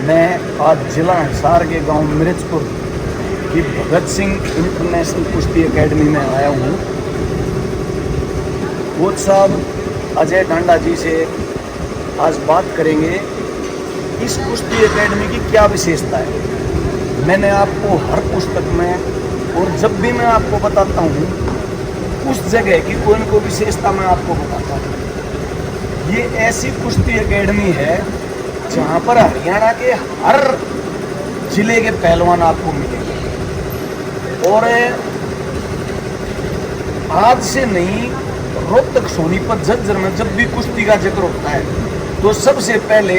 मैं आज जिला हिसार के गांव मिर्चपुर की भगत सिंह इंटरनेशनल कुश्ती एकेडमी में आया हूँ। कोच साहब अजय डांडा जी से आज बात करेंगे इस कुश्ती एकेडमी की क्या विशेषता है। मैंने आपको हर पुस्तक में और जब भी मैं आपको बताता हूँ उस जगह की कोई न कोई विशेषता मैं आपको बताता हूँ। ये ऐसी कुश्ती एकेडमी है जहाँ पर हरियाणा के हर जिले के पहलवान आपको मिलेंगे। और आज से नहीं, रोहतक सोनीपत झज्जर में जब भी कुश्ती का जिक्र होता है तो सबसे पहले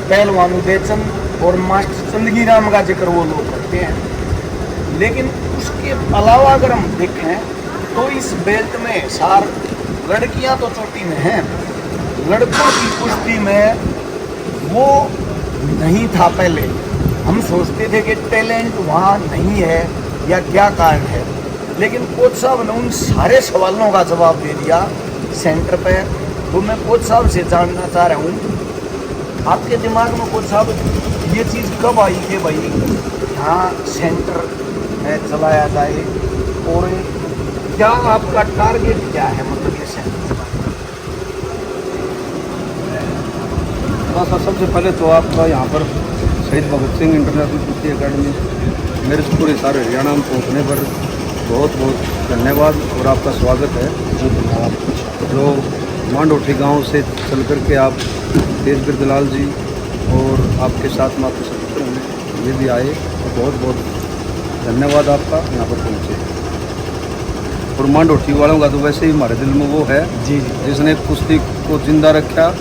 पहलवान उदयचंद और मास्टर चंदगी राम का जिक्र वो लोग करते हैं। लेकिन उसके अलावा अगर हम देखें तो इस बेल्ट में सार लड़कियां तो चोटी में हैं, लड़कों की कुश्ती में वो नहीं था। पहले हम सोचते थे कि टैलेंट वहाँ नहीं है या क्या कारण है, लेकिन कोच साहब ने उन सारे सवालों का जवाब दे दिया सेंटर पे। तो मैं कोच साहब से जानना चाह रहा हूँ, आपके दिमाग में कोच साहब ये चीज़ कब आई कि भाई यहाँ सेंटर में चलाया जाए, और क्या आपका टारगेट क्या है, मतलब ये सेंटर? हाँ, सबसे पहले तो आपका यहाँ पर शहीद भगत सिंह इंटरनेशनल कुश्ती एकेडमी मिर्चपुर हिसार हरियाणा में पहुँचने पर बहुत बहुत धन्यवाद और आपका स्वागत है। जी धन्यवाद। जो मांडोठी गांव से चल कर के आप तेजवीर दलाल जी और आपके साथ में आपके सदस्य हैं, ये भी आए, तो बहुत बहुत धन्यवाद आपका यहाँ पर पहुँचे। और मांडोठी वालों का तो वैसे ही हमारे दिल में वो है जी जिसने कुश्ती को जिंदा रखा।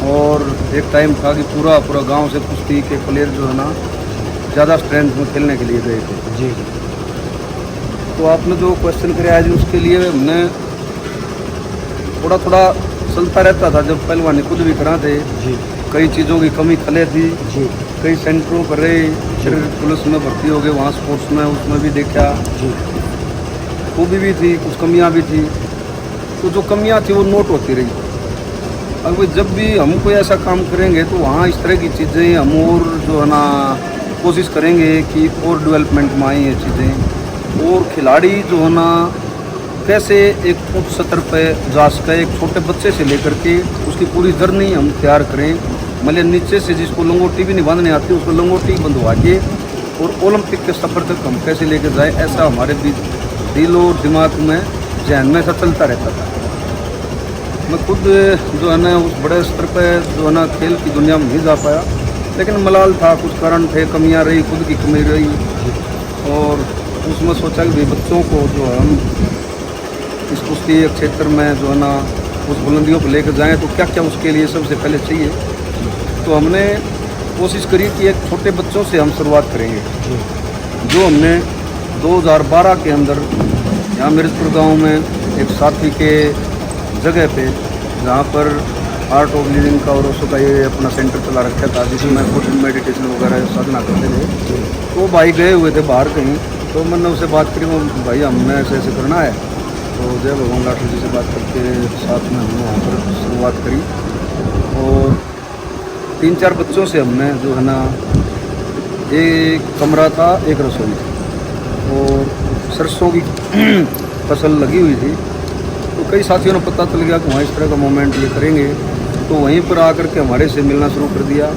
और एक टाइम था कि पूरा गांव से कुश्ती के प्लेयर जो है ना ज़्यादा स्ट्रेंथ में खेलने के लिए गए थे। जी तो आपने जो क्वेश्चन कराया है जी, उसके लिए हमने थोड़ा थोड़ा चलता रहता था। जब पहलवानी खुद भी करा थे जी, कई चीज़ों की कमी खले थी जी कई सेंटरों पर रहे, फिर पुलिस में भर्ती हो गए, वहाँ स्पोर्ट्स में उसमें भी देखा जी खूबी भी थी, कुछ कमियाँ भी थी। तो जो कमियाँ थी वो नोट होती रही। अब जब भी हम कोई ऐसा काम करेंगे तो वहाँ इस तरह की चीज़ें हम और जो है ना कोशिश करेंगे कि और डेवलपमेंट में आए ये चीज़ें। और खिलाड़ी जो है ना कैसे एक उच्च स्तर पर जा सके, एक छोटे बच्चे से लेकर के उसकी पूरी जर्नी हम तैयार करें। मतलब नीचे से जिसको लंगोटी भी नहीं बांधने आती उसको लंगोटी बंधवा के और ओलंपिक के सफ़र तक हम कैसे लेकर जाए, ऐसा हमारे दिल और दिमाग में जहन में ऐसा चलता रहता था। मैं खुद जो है ना उस बड़े स्तर पे जो है ना खेल की दुनिया में नहीं जा पाया, लेकिन मलाल था, कुछ कारण थे, कमियां रही, खुद की कमी रही। और उसमें सोचा कि भाई बच्चों को जो है हम इस कुश्ती क्षेत्र में जो है ना उस बुलंदियों पर लेकर जाएं, तो क्या क्या उसके लिए सबसे पहले चाहिए। तो हमने कोशिश करी कि एक छोटे बच्चों से हम शुरुआत करेंगे। जो हमने 2012 के अंदर यहाँ मिर्चपुर गाँव में एक साथी के जगह पे जहाँ पर आर्ट ऑफ लिविंग का और उसका ये अपना सेंटर चला रखा था, जिसमें खुद मेडिटेशन वगैरह साधना करते थे। तो भाई गए हुए थे बाहर कहीं, तो मैंने उससे बात करी, वो भाई हमने ऐसे ऐसे करना है। तो जय भगवान डॉक्टर जी से बात करके साथ में हमने वहाँ पर शुरुआत करी। और 3-4 बच्चों से हमने जो है ना, एक कमरा था, एक रसोई थी और सरसों की फसल लगी हुई थी। तो कई साथियों ने पता चल गया कि वहाँ इस तरह का मोमेंट ये करेंगे, तो वहीं पर आकर के हमारे से मिलना शुरू कर दिया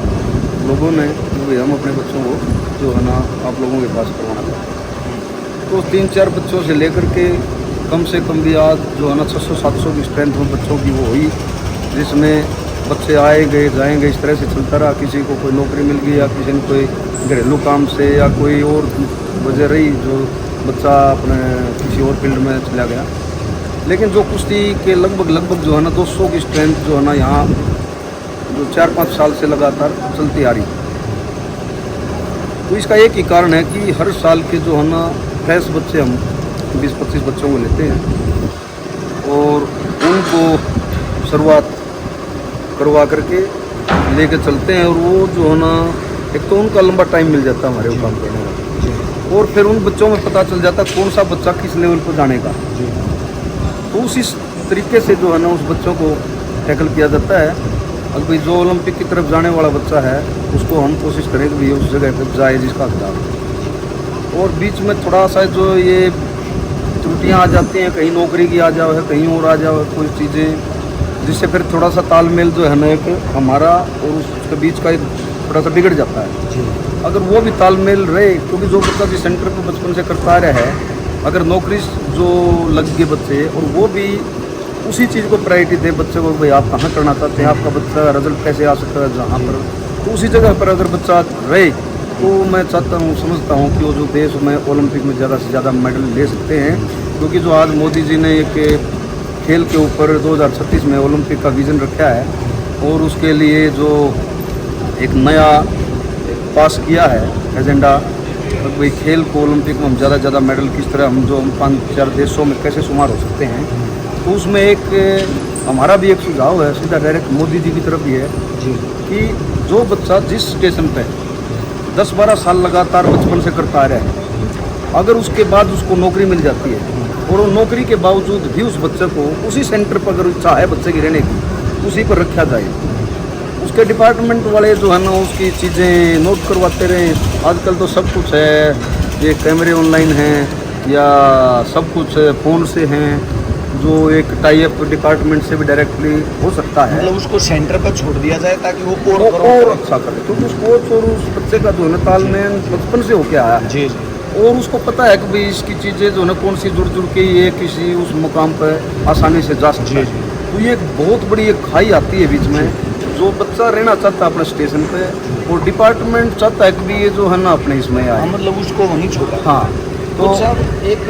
लोगों ने कि हम अपने बच्चों को जो है ना आप लोगों के पास करवाना था। तो 3-4 बच्चों से लेकर के कम से कम भी आज जो है ना 600-700 की स्ट्रेंथ में बच्चों की वो हुई, जिसमें बच्चे आए गए जाएंगे, इस तरह से चलता रहा। किसी को कोई नौकरी मिल गई या किसी ने कोई घरेलू काम से या कोई और वजह रही जो बच्चा अपने किसी और फील्ड में चला गया। लेकिन जो कुश्ती के लगभग जो है ना 200 की स्ट्रेंथ जो है ना यहाँ जो 4-5 साल से लगातार चलती आ रही। तो इसका एक ही कारण है कि हर साल के जो है ना फ्रेश बच्चे हम 20-25 बच्चों को लेते हैं और उनको शुरुआत करवा करके लेके चलते हैं। और वो जो है ना एक तो उनका लंबा टाइम मिल जाता है हमारे वो काम करने का, और फिर उन बच्चों में पता चल जाता कौन सा बच्चा किस लेवल पर जाने का। तो उसी तरीके से जो है ना उस बच्चों को टैकल किया जाता है। अब भाई जो ओलंपिक की तरफ जाने वाला बच्चा है उसको हम कोशिश करें कि भैया उस जगह पर जाए जिसका हकदार है। और बीच में थोड़ा सा जो ये त्रुटियां आ जाती हैं, कहीं नौकरी की आ जाओ है, कहीं और आ जाओ कोई चीज़ें, जिससे फिर थोड़ा सा तालमेल जो है ना एक हमारा और उसके बीच का एक थोड़ा सा बिगड़ जाता है जी। अगर वो भी तालमेल रहे। क्योंकि जो बच्चा जिस सेंटर पर बचपन से करता रहा है, अगर नौकरी जो लग गए बच्चे और वो भी उसी चीज़ को प्रायोरिटी दे बच्चे को, भाई आप कहाँ करना चाहते हैं, आपका बच्चा रिजल्ट कैसे आ सकता है जहाँ पर, तो उसी जगह पर अगर बच्चा रहे तो मैं चाहता हूँ, समझता हूँ कि वो जो देश में ओलंपिक में ज़्यादा से ज़्यादा मेडल ले सकते हैं। क्योंकि जो आज मोदी जी ने एक खेल के ऊपर 2036 में ओलंपिक का विज़न रखा है और उसके लिए जो एक नया पास किया है एजेंडा, भाई खेल को ओलंपिक में हम ज़्यादा से ज़्यादा मेडल किस तरह हम जो 5-4 देशों में कैसे शुमार हो सकते हैं, तो उसमें एक हमारा भी एक सुझाव है, सीधा डायरेक्ट मोदी जी की तरफ ही है जी कि जो बच्चा जिस स्टेशन पे 10-12 साल लगातार बचपन से करता रहा है, अगर उसके बाद उसको नौकरी मिल जाती है और वो नौकरी के बावजूद भी उस बच्चे को उसी सेंटर पर अगर इच्छा है बच्चे की रहने की, उसी पर रखा जाए। उसके डिपार्टमेंट वाले जो है ना उसकी चीज़ें नोट करवाते रहें। आजकल तो सब कुछ है, ये कैमरे ऑनलाइन हैं या सब कुछ फ़ोन से हैं, जो एक टाई अप डिपार्टमेंट से भी डायरेक्टली हो सकता है। मतलब उसको सेंटर पर छोड़ दिया जाए ताकि वो और अच्छा करे, क्योंकि उस कोच और उस बच्चे का जो है ना तालमेल बचपन से होके आया है जी और उसको पता है कि भाई इसकी चीज़ें जो है ना कौन सी जुड़ के ये किसी उस मुकाम पर आसानी से जा सकती है। तो ये एक बहुत बड़ी एक खाई आती है बीच में, जो बच्चा रहना चाहता है अपने स्टेशन पे और डिपार्टमेंट चाहता है कि भी ये जो है ना अपने इसमें आए, मतलब उसको वहीं छोड़ा। हाँ। तो सर एक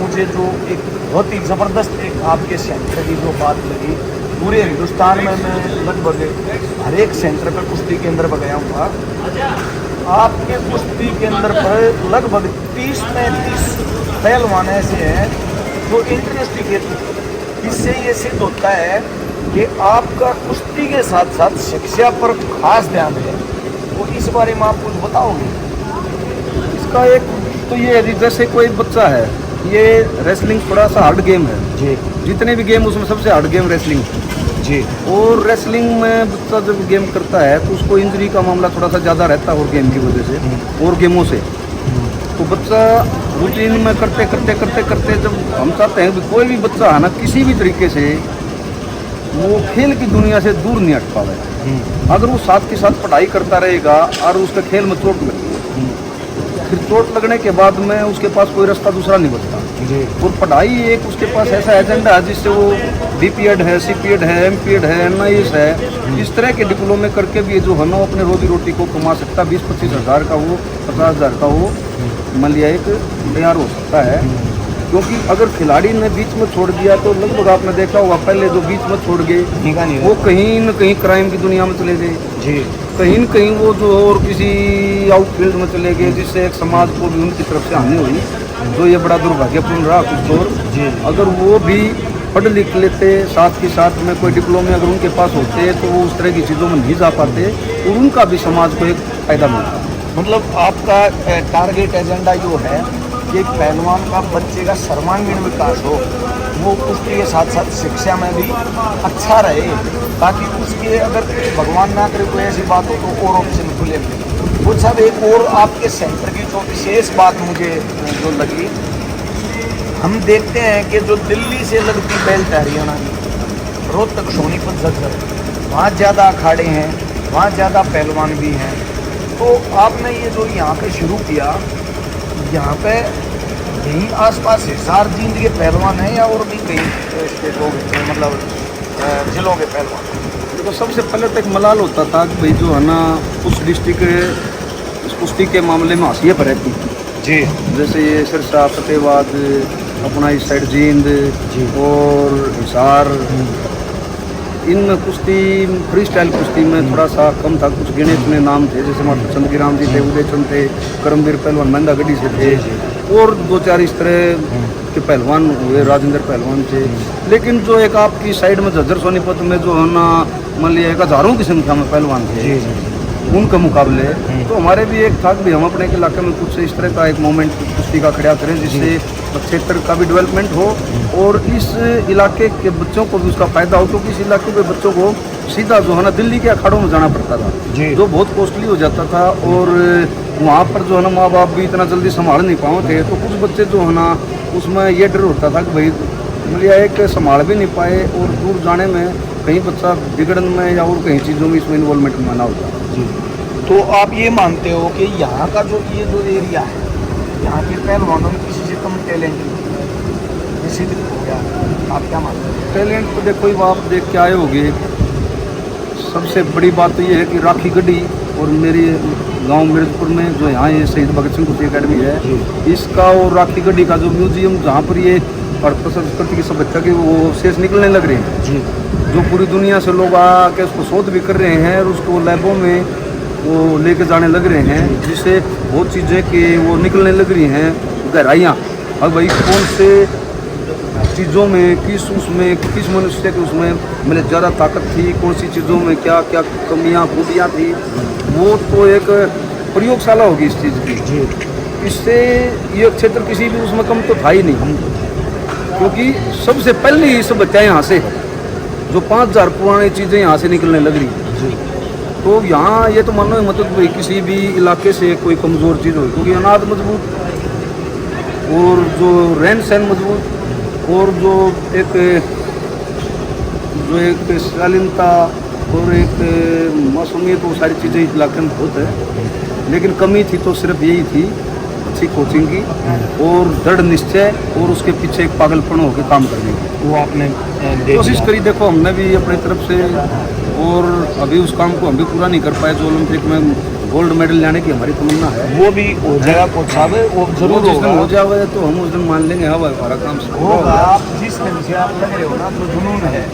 मुझे जो एक बहुत ही ज़बरदस्त एक आपके सेंटर की जो बात लगी, पूरे हिंदुस्तान में मैं लगभग हर एक सेंटर पर कुश्ती केंद्र पर गया हुआ, आपके कुश्ती केंद्र पर लगभग 30-35 पहलवान ऐसे हैं जो इंटरेस्ट लेते हैं। इससे ये सिद्ध होता है कि आपका कुश्ती के साथ साथ शिक्षा पर खास ध्यान है। तो इस बारे में आप कुछ बताओगे? इसका एक तो ये है जैसे कोई बच्चा है, ये रेसलिंग थोड़ा सा हार्ड गेम है जी जितने भी गेम उसमें सबसे हार्ड गेम रेसलिंग है जी। और रेसलिंग में बच्चा जब गेम करता है तो उसको इंजरी का मामला थोड़ा सा ज़्यादा रहता है और गेम की वजह से और गेमों से। तो बच्चा रूटीन में करते करते जब हम चाहते हैं कि कोई भी बच्चा है ना किसी भी तरीके से वो खेल की दुनिया से दूर नहीं हट पावे, अगर वो साथ के साथ पढ़ाई करता रहेगा और उसके खेल में चोट लगती है, फिर चोट लगने के बाद में उसके पास कोई रास्ता दूसरा नहीं बचता जी। और पढ़ाई एक उसके पास ऐसा एजेंडा है जिससे वो बीपीएड है, सीपीएड है, एमपीएड है, एनआईएस है, इस तरह के डिप्लोमे करके भी जो है ना अपने रोजी रोटी को कमा सकता, 20-25 हज़ार का हो, 50 हज़ार का हो, मान लिया एक तैयार हो सकता है। क्योंकि अगर खिलाड़ी ने बीच में छोड़ दिया तो लगभग आपने देखा होगा पहले जो बीच में छोड़ गए वो कहीं न कहीं क्राइम की दुनिया में चले गए जी, कहीं न कहीं वो जो और किसी आउटफील्ड में चले गए, जिससे एक समाज को भी उनकी तरफ से हानि हुई, जो ये बड़ा दुर्भाग्यपूर्ण रहा कुछ दौर जी। अगर वो भी पढ़ लिख लेते, साथ के साथ में कोई डिप्लोमे अगर उनके पास होते तो वो उस तरह की चीज़ों में नहीं जा पाते और उनका भी समाज को एक फ़ायदा मिलता। मतलब आपका टारगेट एजेंडा जो है कि पहलवान का बच्चे का सर्वांगीण विकास हो, वो कुश्ती के साथ साथ शिक्षा में भी अच्छा रहे, ताकि उसके अगर भगवान ना करे कोई ऐसी बात हो तो और ऑप्शन खुले। वो सब एक और आपके सेंटर की जो विशेष बात मुझे जो लगी, हम देखते हैं कि जो दिल्ली से लगती बेल्ट है हरियाणा की, रोहतक, सोनीपत, झज्जर, वहाँ ज़्यादा अखाड़े हैं, वहाँ ज़्यादा पहलवान भी हैं। तो आपने ये जो यहाँ पे शुरू किया, यहाँ पे यहीं आसपास हिसार जींद के पहलवान हैं या और भी कहीं स्टेटों के मतलब जिलों के पहलवान? तो सबसे पहले तो एक मलाल होता था कि भाई जो है ना उस डिस्ट्रिक्ट कुश्ती के मामले में हाशिए पर रहती जी, जैसे ये सिरसा, फतेहाबाद, अपना इस साइड जींद और हिसार, इनमें कुश्ती फ्री स्टाइल कुश्ती में थोड़ा सा कम था। कुछ गिने चुने नाम थे, जैसे हमारे चंद्रगिराम जी थे, उदय चंद थे, करमवीर पहलवान महिंदागढ़ी से थे और 2-4 इस तरह के पहलवान हुए, राजेंद्र पहलवान थे। लेकिन जो एक आपकी साइड में झज्जर सोनीपत में जो है ना मान लिया एक हज़ारों की संख्या में पहलवान थे, उनके मुकाबले तो हमारे भी एक था कि हम अपने इलाके में कुछ इस तरह का एक मोमेंट कुश्ती का खड़ा करें जिससे क्षेत्र का भी डेवलपमेंट हो और इस इलाके के बच्चों को भी उसका फ़ायदा हो, क्योंकि इस इलाके के बच्चों को सीधा जो है ना दिल्ली के अखाड़ों में जाना पड़ता था, जो बहुत कॉस्टली हो जाता था। और वहाँ पर जो है ना माँ बाप भी इतना जल्दी संभाल नहीं पाए थे, तो कुछ बच्चे जो है ना उसमें ये डर होता था कि भाई मिलिया एक संभाल भी नहीं पाए और दूर जाने में कहीं बच्चा बिगड़न में या और कहीं चीज़ों में इसमें इन्वॉल्वमेंट में ना होता। जी। तो आप ये मानते हो कि यहाँ का जो ये जो एरिया है, यहाँ के पहलवानों में किसी से कम टैलेंट नहीं सिद्ध हो गया, आप क्या मानते हो? टैलेंट तो देखो आप देख के आए होगे, सबसे बड़ी बात तो ये है कि राखी गढ़ी और मेरे गांव मिर्जपुर में जो यहाँ ये शहीद भगत सिंह कुश्ती अकेडमी है, इसका और राखी गढ़ी का जो म्यूजियम जहाँ पर ये भारत संस्कृति की सभ्यता के वो अवशेष निकलने लग रहे हैं जी, जो पूरी दुनिया से लोग आके उसको शोध भी कर रहे हैं और उसको लैबों में वो लेके जाने लग रहे हैं, जिससे बहुत चीज़ें कि वो निकलने लग रही हैं गहराइयाँ। अब भाई कौन से चीज़ों में किस मनुष्य के उसमें मतलब ज़्यादा ताकत थी, कौन सी चीज़ों में क्या क्या कमियाँ खूबियाँ थी, वो तो एक प्रयोगशाला होगी इस चीज़ की। इससे ये क्षेत्र किसी भी उसमें कम तो था ही नहीं, क्योंकि सबसे पहले ये सब बच्चा यहाँ से जो 5000 पुरानी चीज़ें यहाँ से निकलने लग रही। तो यहाँ ये तो मानो मतलब भाई किसी भी इलाके से कोई कमज़ोर चीज़ हो, क्योंकि अनाज मजबूत और जो रहन सहन मजबूत और जो एक शालीनता और एक मासूमियत, वो सारी चीज़ें इस इलाके में बहुत है। लेकिन कमी थी तो सिर्फ यही थी अच्छी कोचिंग की और दृढ़ निश्चय और उसके पीछे एक पागलपन होकर काम करने की। वो आपने कोशिश करी, देखो हमने भी अपनी तरफ से, और अभी उस काम को हम भी पूरा नहीं कर पाए जो ओलंपिक में गोल्ड मेडल लाने की हमारी तमन्ना है। वो भी हो जाएगा कोच साहब, वो जरूर जिस दिन हो जाए तो हम उस दिन मान लेंगे हाँ भाई हमारा काम होगा। आप जिस दिन से आप लग रहे हो ना, जो जुनून है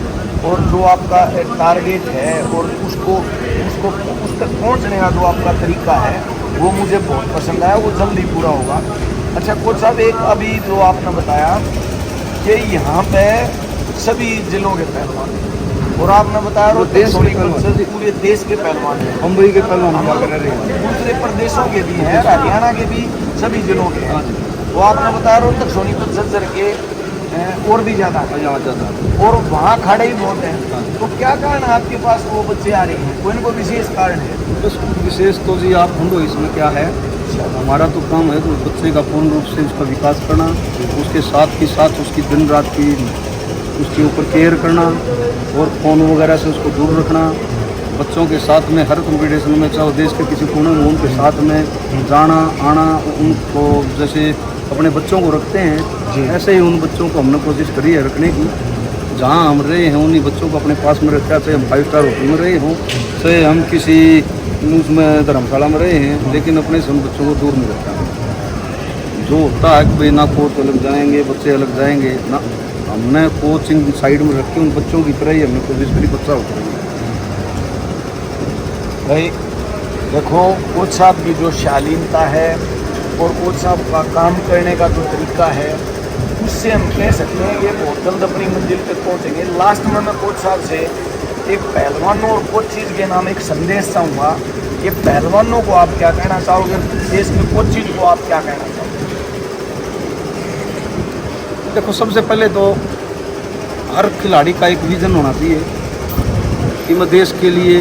और जो आपका टारगेट है और उसको उस तक पहुंचने का जो आपका तरीका है, वो मुझे बहुत पसंद आया, वो जल्दी पूरा होगा। अच्छा कोच साहब, एक अभी जो आपने बताया कि यहाँ पे सभी जिलों के पहलवान, और आपने बताया पूरे देश के पहलवान हैं, मुंबई के पहलवान, दूसरे प्रदेशों के भी हैं, हरियाणा के भी, सभी जिलों के हैं। वो आपने बताया रोहतक सोनीपत झज्जर के और भी ज़्यादा और वहाँ खड़े ही बहुत हैं। तो क्या कारण है आपके पास वो बच्चे आ रहे हैं? कोई ना कोई विशेष कारण है? बस विशेष तो जी आप ढूंढो इसमें क्या है। हमारा तो काम है तो बच्चे का पूर्ण रूप से उसका विकास करना, उसके साथ ही साथ उसकी दिन रात की उसके ऊपर केयर करना और फ़ोन वगैरह से उसको दूर रखना। बच्चों के साथ में हर कॉम्पिटिशन में, चाहे देश के किसी कोने में, उनके साथ में जाना आना, उनको जैसे अपने बच्चों को रखते हैं ऐसे ही उन बच्चों को हमने कोशिश करी है रखने की। जहाँ हम रहे हैं उन्हीं बच्चों को अपने पास में रखा, चाहे हम 5 स्टार होटल में रहे हों, चाहे हम किसी उसमें धर्मशाला में रहे हैं, लेकिन अपने से उन बच्चों को दूर नहीं रखा। जो होता है कि भाई ना कोच अलग जाएंगे बच्चे अलग जाएंगे ना, हमने कोचिंग साइड में रख के उन बच्चों की तरह ही हमने कोशिश करी बच्चा होता है। भाई देखो कोच साहब की जो शालीनता है और कोच साहब का काम करने का जो तरीका है, उससे हम कह सकते हैं ये बहुत जल्द अपनी मंजिल तक पहुंचेंगे। लास्ट में मैं कोच साहब से एक पहलवानों और कोचिज के नाम एक संदेश चाहूँगा। ये पहलवानों को आप क्या कहना चाहोगे, देश के कोचिज को आप क्या कहना चाहोगे? देखो सबसे पहले तो हर खिलाड़ी का एक विजन होना चाहिए कि मैं देश के लिए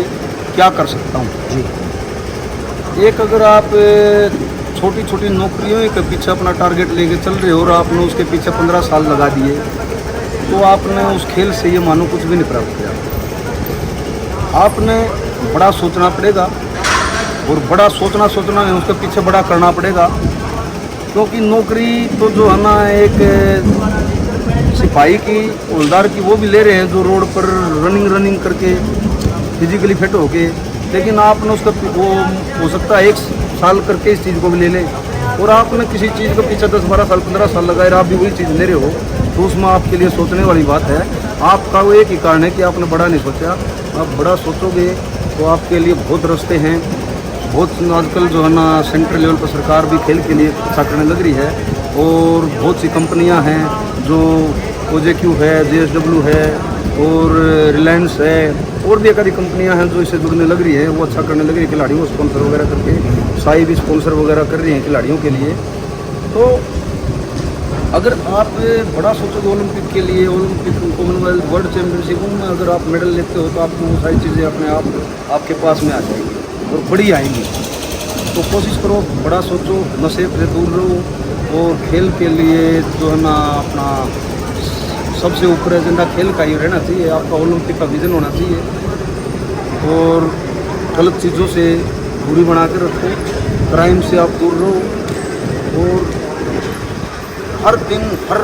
क्या कर सकता हूँ जी। एक अगर आप छोटी छोटी नौकरियों के पीछे अपना टारगेट लेके चल रहे हो और आपने उसके पीछे 15 साल लगा दिए, तो आपने उस खेल से ये मानो कुछ भी नहीं प्राप्त किया। आपने बड़ा सोचना पड़ेगा और बड़ा सोचना है, उसके पीछे बड़ा करना पड़ेगा। क्योंकि नौकरी तो जो है ना एक सिपाही की, हवलदार की, वो भी ले रहे हैं जो रोड पर रनिंग करके फिजिकली फिट होके, लेकिन आपने उसका वो हो सकता है 1 साल करके इस चीज़ को भी ले लें, और आपने किसी चीज़ के पीछे 10-12 साल 15 साल लगाए, आप भी वही चीज़ ले रहे हो, तो उसमें आपके लिए सोचने वाली बात है। आपका वो एक ही कारण है कि आपने बड़ा नहीं सोचा। आप बड़ा सोचोगे तो आपके लिए बहुत रास्ते हैं। बहुत आजकल जो है ना सेंट्रल लेवल पर सरकार भी खेल के लिए अच्छा करने लग रही है, और बहुत सी कंपनियां हैं जो OJQ है, JSW है और रिलायंस है, और भी एकाधिक कंपनियां हैं जो इससे जुड़ने लग रही है, वो अच्छा करने लग रही है। खिलाड़ियों को स्पॉन्सर वगैरह करके साई भी स्पॉन्सर वगैरह कर रही हैं खिलाड़ियों के लिए। तो अगर आप बड़ा सोचोगे ओलंपिक के लिए, ओलंपिक, कॉमनवेल्थ, वर्ल्ड चैंपियनशिप, उनमें अगर आप मेडल लेते हो तो आपको वो सारी चीज़ें अपने आप आपके पास में आ जाएंगी और बड़ी आएंगी। तो कोशिश करो, बड़ा सोचो, नशे से दूर रहो और खेल के लिए जो है ना अपना सबसे ऊपर एजेंडा खेल का ही रहना चाहिए। आपका ओलंपिक का विजन होना चाहिए और गलत चीज़ों से दूरी बना के रखो, क्राइम से आप दूर रहो और हर दिन हर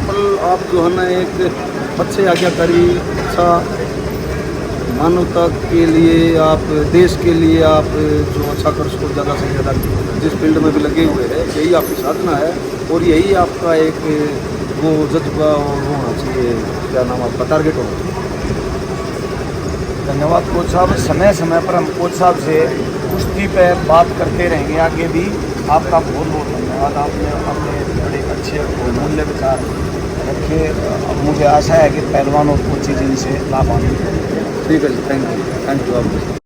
पल आप जो है ना एक अच्छे आज्ञाकारी, अच्छा मानवता के लिए, आप देश के लिए आप जो अच्छा कर सको ज़्यादा से ज़्यादा, जिस फील्ड में भी लगे हुए हैं, यही आपकी साधना है और यही आपका एक वो जज्बा और वो होना चाहिए, क्या नाम आपका, टारगेट होना चाहिए। धन्यवाद कोच साहब। समय समय पर हम कोच साहब से कुश्ती पे बात करते रहेंगे आगे भी। आपका बहुत बहुत धन्यवाद। आपने अपने बड़े अच्छे और मूल्य विचार रखे। अब मुझे आशा है कि पहलवान और कोच जिनसे लाभ आने। ठीक है जी, थैंक यू आपको।